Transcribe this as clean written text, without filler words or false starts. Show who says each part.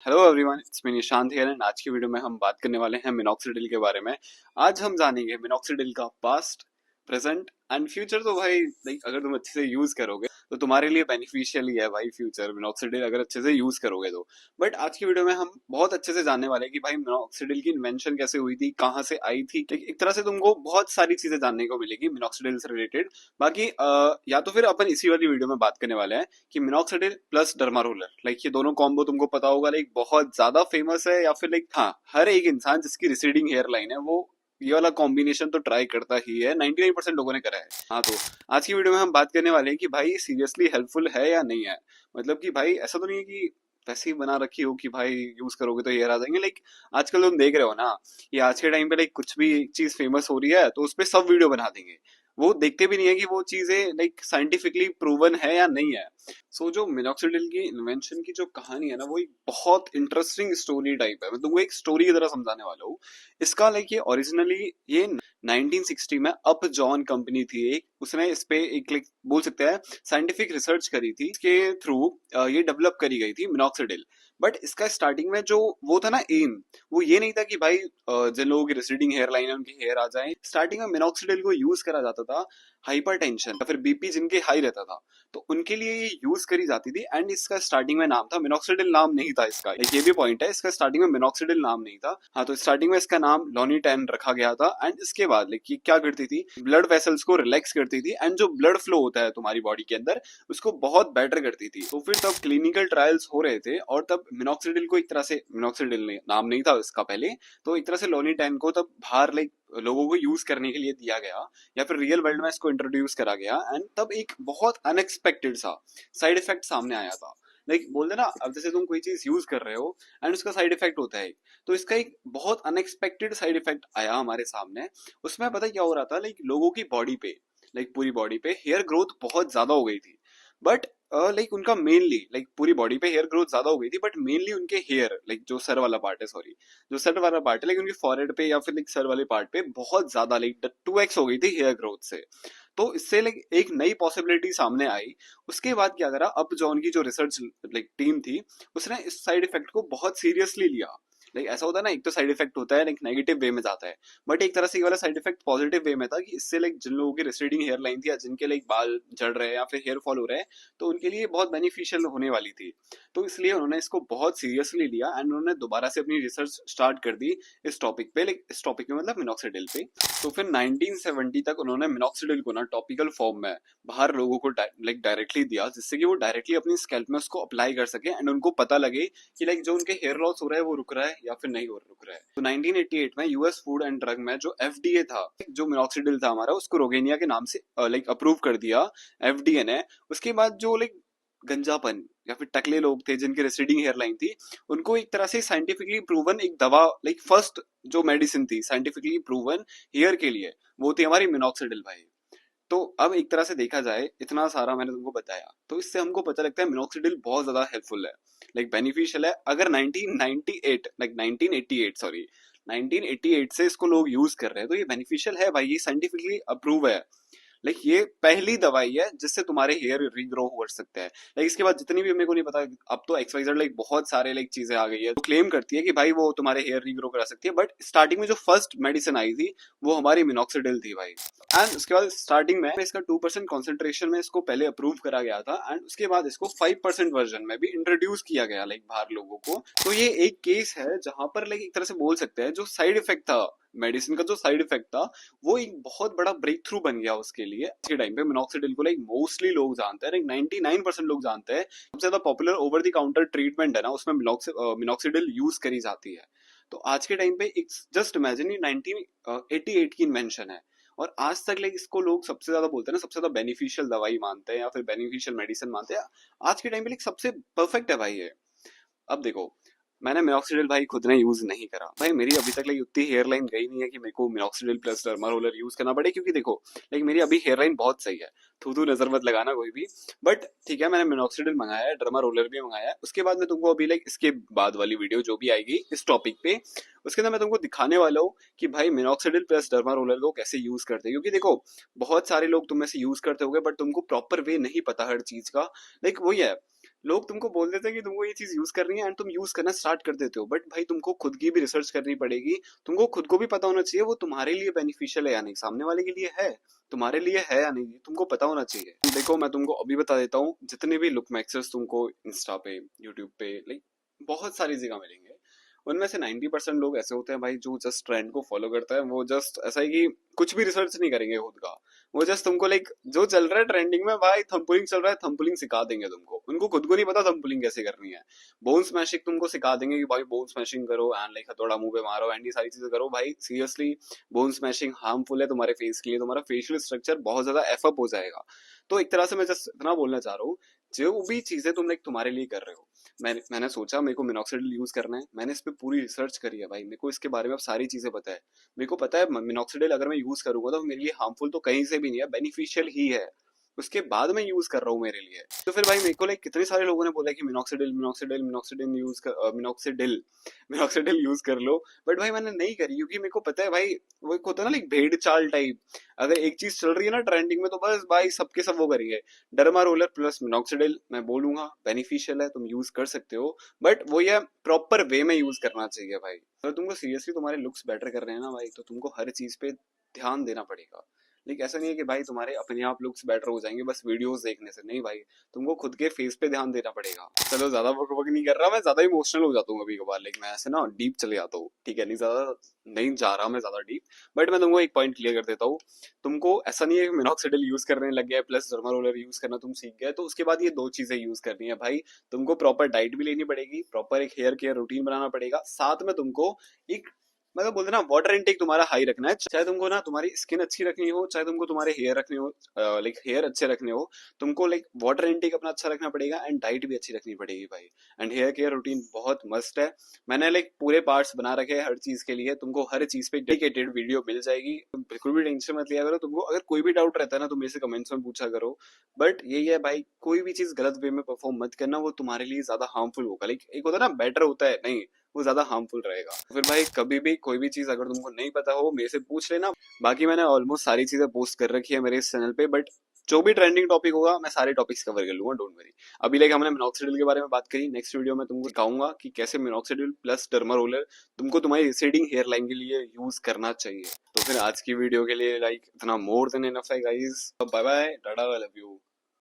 Speaker 1: Hello everyone, it's me Nishant here and आज की video में हम बात करने वाले हैं मिनॉक्सिडिल के बारे में। आज हम जानेंगे मिनॉक्सिडिल का पास्ट, प्रेजेंट एंड फ्यूचर। तो भाई लाइक अगर तुम अच्छे से यूज करोगे तो तुम्हारे लिए बेनिफिशियल ही है भाई फ्यूचर, मिनॉक्सिडिल अगर अच्छे से यूज करोगे तो। बट आज की वीडियो में हम बहुत अच्छे से जानने वाले हैं कि भाई मिनॉक्सिडिल की इन्वेंशन कैसे हुई थी, कहाँ से आई थी। एक तरह से तुमको बहुत सारी चीजें जानने को मिलेगी मिनॉक्सिडिल से रिलेटेड। बाकी या तो फिर अपन इसी वाली वीडियो में बात करने वाले हैं कि मिनॉक्सिडिल प्लस डर्मारोलर, लाइक ये दोनों कॉम्बो तुमको पता होगा, लाइक बहुत ज्यादा फेमस है, या फिर लाइक हाँ हर एक इंसान जिसकी रिसीडिंग हेयर लाइन है वो ये वाला कॉम्बिनेशन तो ट्राई करता ही है। 99% लोगों ने करा है। हाँ, तो आज की वीडियो में हम बात करने वाले हैं कि भाई सीरियसली हेल्पफुल है या नहीं है। मतलब कि भाई ऐसा तो नहीं है कि वैसे ही बना रखी हो कि भाई यूज करोगे तो हेयर आ जाएंगे। लाइक आजकल तुम देख रहे हो ना, ये आज के टाइम पे लाइक कुछ भी एक चीज फेमस हो रही है तो उस पर सब वीडियो बना देंगे। वो देखते भी नहीं है कि वो चीजें लाइक साइंटिफिकली प्रूवन है या नहीं है। सो जो मिनॉक्सिडिल की इन्वेंशन की जो कहानी है ना, वो एक बहुत इंटरेस्टिंग स्टोरी टाइप है। मैं तुमको एक स्टोरी की तरह समझाने वाला हूँ। इसका लाइक ये ओरिजिनली ये 1960 में अप जॉन कंपनी थी एक, उसने इस पे एक लाइक बोल सकते हैं साइंटिफिक रिसर्च करी थी। इसके थ्रू ये डेवलप करी गई थी मिनॉक्सिडिल। बट इसका स्टार्टिंग में जो वो था ना एम, वो ये नहीं था कि भाई जिन लोगों की रिसीडिंग हेयर लाइन है उनकी हेयर आ जाए। स्टार्टिंग में मिनॉक्सिडिल को यूज करा जाता था हाइपरटेंशन या फिर बीपी जिनके हाई रहता था, तो उनके लिए ये यूज करी जाती थी। एंड इसका स्टार्टिंग में नाम था मिनॉक्सिडिल, नाम नहीं था इसका। एक ये भी पॉइंट है, इसका स्टार्टिंग में मिनॉक्सिडिल नाम नहीं था। हाँ, तो स्टार्टिंग में इसका नाम लोनिटेन रखा गया था। एंड इसके बाद लाइक ये क्या करती थी, ब्लड वेसल्स को रिलैक्स करती थी एंड जो ब्लड फ्लो होता है तुम्हारी बॉडी के अंदर उसको बहुत बेटर करती थी। तो फिर तब क्लिनिकल ट्रायल्स हो रहे थे और तब मिनॉक्सिडिल को एक तरह से, मिनॉक्सिडिल ने नाम नहीं था इसका पहले, तो एक तरह से लोनिटेन को तब बाहर लाइक लोगों को यूज करने के लिए दिया गया, या फिर रियल वर्ल्ड में इसको इंट्रोड्यूस करा गया। एंड तब एक बहुत अनएक्सपेक्टेड सा साइड इफेक्ट सामने आया था। लाइक बोलते ना, अब जैसे तुम कोई चीज यूज कर रहे हो एंड उसका साइड इफेक्ट होता है, तो इसका एक बहुत अनएक्सपेक्टेड साइड इफेक्ट आया हमारे सामने। उसमें पता क्या हो रहा था, लाइक लोगों की बॉडी पे, लाइक पूरी बॉडी पे हेयर ग्रोथ बहुत ज्यादा हो गई थी। बट लाइक उनका मेनली लाइक पूरी बॉडी पे हेयर ग्रोथ ज्यादा हो गई थी, बट मेनली उनके हेयर लाइक जो सर वाला पार्ट है, सॉरी जो सर वाला पार्ट है, लाइक उनके फॉरहेड पे या फिर लाइक सर वाले पार्ट पे बहुत ज्यादा लाइक 2x हो गई थी हेयर ग्रोथ से। तो इससे लाइक एक नई पॉसिबिलिटी सामने आई। उसके बाद क्या करा, अब जो उनकी जो रिसर्च लाइक टीम थी, उसने इस साइड इफेक्ट को बहुत सीरियसली लिया। लाइक ऐसा होता है ना, एक तो साइड इफेक्ट होता है लाइक नेगेटिव वे में जाता है, बट एक तरह से ये वाला साइड इफेक्ट पॉजिटिव वे में था कि इससे लाइक जिन लोगों की रिसीडिंग हेयर लाइन थी या जिनके लाइक बाल झड़ रहे हैं या फिर हेयर फॉल हो रहे हैं, तो उनके लिए बहुत बेनिफिशियल होने वाली थी। तो इसलिए उन्होंने इसको बहुत सीरियसली लिया एंड उन्होंने दोबारा से अपनी रिसर्च स्टार्ट कर दी इस टॉपिक पे, लाइक इस टॉपिक में मतलब मिनॉक्सिडिल पे। तो फिर 1970 तक उन्होंने मिनॉक्सिडिल को ना टॉपिकल फॉर्म में बाहर लोगों को लाइक डायरेक्टली दिया, जिससे कि वो डायरेक्टली अपनी स्कैल्प में उसको अप्लाई कर सके एंड उनको पता लगे कि लाइक जो उनके हेयर लॉस हो रहा है वो रुक रहा है या फिर नहीं हो रुक रहा है। तो 1988 में यूएस फूड एंड ड्रग में जो एफडीए था, जो मिनॉक्सिडिल था हमारा, उसको रोगेनिया के नाम से लाइक अप्रूव कर दिया एफडीए ने। उसके बाद जो लाइक गंजापन या फिर टकले लोग थे जिनकी रेसिडिंग हेयर लाइन थी, उनको एक तरह से साइंटिफिकली प्रूवन एक दवा, लाइक फर्स्ट जो मेडिसिन थी साइंटिफिकली प्रूवन हेयर के लिए, वो थी हमारी मिनॉक्सिडिल भाई। तो अब एक तरह से देखा जाए, इतना सारा मैंने तुमको बताया, तो इससे हमको पता लगता है मिनॉक्सिडिल बहुत ज्यादा हेल्पफुल है, लाइक बेनिफिशियल है। अगर 1998 लाइक 1988 सॉरी 1988 से इसको लोग यूज कर रहे हैं तो ये बेनिफिशियल है भाई, ये साइंटिफिकली अप्रूव है। लाइक ये पहली दवाई है जिससे तुम्हारे हेयर रीग्रो हो सकते हैं। लाइक इसके बाद जितनी भी मेरे को नहीं पता, अब तो XYZ लाइक बहुत सारे लाइक चीजें आ गई है तो क्लेम करती है कि भाई वो तुम्हारे हेयर रीग्रो करा सकती है। बट स्टार्टिंग में जो फर्स्ट मेडिसिन आई थी वो हमारी मिनॉक्सिडिल थी भाई। एंड उसके बाद स्टार्टिंग में इसका 2% कॉन्सेंट्रेशन में इसको पहले अप्रूव करा गया था एंड उसके बाद इसको 5% वर्जन में भी इंट्रोड्यूस किया गया लाइक बाहर लोगों को। तो ये एक केस है जहां पर लाइक एक तरह से बोल सकते हैं जो साइड इफेक्ट था, मेडिसिन का जो साइड इफेक्ट था, वो एक बहुत बड़ा ब्रेक थ्रू बन गया उसके लिए। आज के टाइम पे मिनॉक्सिडिल को लाइक मोस्टली लोग जानते हैं, लाइक 99% लोग जानते हैं। सबसे ज्यादा popular over the counter treatment है ना, उसमें मिनॉक्सिडिल यूज करी जाती है। तो आज के टाइम पे जस्ट इमेजिन 1988 की इन्वेंशन है और आज तक लाइक इसको लोग सबसे ज्यादा बोलते हैं ना, सबसे ज्यादा बेनिफिशियल दवाई मानते हैं या फिर बेनिफिशियल मेडिसिन मानते हैं। आज के टाइम पे लाइक सबसे परफेक्ट है भाई ये। अब देखो, मैंने मिनॉक्सिडिल भाई खुद ने यूज नहीं करा भाई, मेरी अभी तक लाइक उतनी हेयर लाइन गई नहीं है कि मेरे को minoxidil plus derma roller use करना पड़े, क्योंकि देखो लाइक मेरी अभी हेयर लाइन बहुत सही है। थू थू नजर मत लगाना कोई भी। बट ठीक है, मैंने मिनॉक्सिडिल मंगाया है, डर्मा रोलर भी मंगाया है। उसके बाद मैं तुमको अभी लाइक इसके बाद वाली वीडियो जो भी आएगी इस टॉपिक पे, उसके अंदर मैं तुमको दिखाने वाला हूँ कि भाई मिनॉक्सिडिल प्लस डर्मा रोलर को कैसे यूज करते हैं। क्योंकि देखो बहुत सारे लोग तुम में से यूज करते होगे बट तुमको प्रॉपर वे नहीं पता हर चीज का। लाइक वही है, लोग तुमको बोल देते हैं कि तुमको ये चीज यूज करनी है एंड तुम यूज करना स्टार्ट कर देते हो, बट भाई तुमको खुद की भी रिसर्च करनी पड़ेगी। तुमको खुद को भी पता होना चाहिए वो तुम्हारे लिए बेनिफिशियल है या नहीं, सामने वाले के लिए है, तुम्हारे लिए है या नहीं, तुमको पता होना चाहिए। देखो मैं तुमको अभी बता देता हूँ, जितने भी लुक मैक्सर्स तुमको इंस्टा पे, यूट्यूब पे, लाइक बहुत सारी जगह मिलेंगे, उनमें से 90% लोग ऐसे होते हैं भाई जो जस्ट ट्रेंड को फॉलो करता है। वो जस्ट ऐसा है कि कुछ भी रिसर्च नहीं करेंगे खुद का, वो जस्ट तुमको लाइक जो चल रहा है ट्रेंडिंग में, भाई थंबपुलिंग चल रहा है थंबपुलिंग सिखा देंगे तुमको, उनको खुद को नहीं पता थंबपुलिंग कैसे करनी है। बोन स्मैशिंग तुमको सिखा देंगे कि भाई बोन स्मैशिंग करो एंड लाइक हथौड़ा मुंह पे मारो एंड ये सारी चीजें करो। भाई सीरियसली बोन स्मैशिंग हार्मफुल है तुम्हारे फेस के लिए, तुम्हारा फेशियल स्ट्रक्चर बहुत ज्यादा एफअप हो जाएगा। तो एक तरह से मैं जस्ट इतना बोलना चाह रहा हूँ, जो भी चीजें तुम लाइक तुम्हारे लिए कर रहे हो, मैंने सोचा मेरे को मिनॉक्सिडिल यूज करना है, मैंने इस पे पूरी रिसर्च करी है भाई, मेरे को इसके बारे में अब सारी चीजें पता है। मेरे को पता है मिनॉक्सिडिल अगर मैं यूज करूंगा तो मेरे लिए हार्मफुल तो कहीं से भी नहीं है, बेनिफिशियल ही है। उसके बाद मैं यूज कर रहा हूँ मेरे लिए। तो फिर भाई मेरे को लाइक कितने सारे लोगों ने बोला कि मिनॉक्सिडिल मिनॉक्सिडिल मिनॉक्सिडिल यूज कर, मिनॉक्सिडिल मिनॉक्सिडिल यूज कर लो, बट भाई मैंने नहीं करी क्योंकि मेरे को पता है भाई, वो एक होता है ना लाइक भेड़ चाल टाइप, अगर एक चीज चल रही है ना ट्रेंडिंग में तो बस भाई सबके सब वो करेंगे। डर्मा रोलर प्लस मिनॉक्सिडिल मैं बोलूंगा बेनिफिशियल है, तुम यूज कर सकते हो, बट वो ये प्रॉपर वे में यूज करना चाहिए भाई। अगर तुमको सीरियसली तुम्हारे लुक्स बेटर कर रहे हैं ना भाई, तो तुमको हर चीज पे ध्यान देना पड़ेगा। लेकिन ऐसा नहीं है कि भाई तुम्हारे अपने आप लुक्स बेटर हो जाएंगे बस वीडियोस देखने से, नहीं भाई, तुमको खुद के फेस पे ध्यान देना पड़ेगा। चलो ज्यादा बकबक नहीं कर रहा, मैं ज्यादा इमोशनल हो जाता हूँ कभी कभार, लेकिन मैं ऐसे ना डीप चले जाता हूँ, ठीक है, नहीं ज्यादा नहीं जा रहा मैं ज्यादा डीप। बट मैं तुमको एक पॉइंट क्लियर कर देता हूँ, तुमको ऐसा नहीं है कि मिनॉक्सिडिल यूज करने लग गया प्लस डर्मा रोलर यूज करना तुम सीख गए तो उसके बाद ये दो चीजें यूज करनी है भाई। तुमको प्रॉपर डाइट भी लेनी पड़ेगी, प्रॉपर एक हेयर केयर रूटीन बनाना पड़ेगा, साथ में तुमको एक मतलब बोलते ना वाटर इनटेक तुम्हारा हाई रखना है, चाहे तुमको ना तुम्हारी स्किन अच्छी रखनी हो, चाहे तुमको तुम्हारे हेयर रखने हो, लाइक हेयर अच्छे रखने हो, तुमको लाइक वाटर इनटेक अपना अच्छा रखना पड़ेगा एंड डाइट भी अच्छी रखनी पड़ेगी भाई। एंड हेयर केयर रूटीन बहुत मस्त है, मैंने लाइक पूरे पार्ट्स बना रखे हैं हर चीज के लिए, तुमको हर चीज पे डेडिकेटेड वीडियो मिल जाएगी, तुम बिल्कुल भी टेंशन मत लिया करो। तुमको अगर कोई भी डाउट रहता है ना तो मेरे से कमेंट्स में पूछा करो। बट यही है भाई, कोई भी चीज गलत वे में परफॉर्म मत करना, वो तुम्हारे लिए ज्यादा हार्मफुल होगा। लाइक एक होता है ना बेटर होता है, नहीं, वो ज्यादा हार्मफुल रहेगा। तो फिर भाई कभी भी कोई भी चीज अगर तुमको नहीं पता हो मेरे से पूछ लेना। बाकी मैंने ऑलमोस्ट सारी चीजें पोस्ट कर रखी है मेरे इस चैनल पे, बट जो भी ट्रेंडिंग टॉपिक होगा मैं सारे टॉपिक्स कवर कर लूंगा, डोंट वरी। अभी लाइक हमने मिनॉक्सिडिल के बारे में बात करी, नेक्स्ट वीडियो में तुमको दिखाऊंगा कि कैसे मिनॉक्सिडिल प्लस डर्मा रोलर तुमको तुम्हारी रिसेडिंग हेयर लाइन के लिए यूज करना चाहिए। तो फिर आज की वीडियो के लिए लाइक इतना मोर देन इनफ है guys, bye bye, tata, I love you.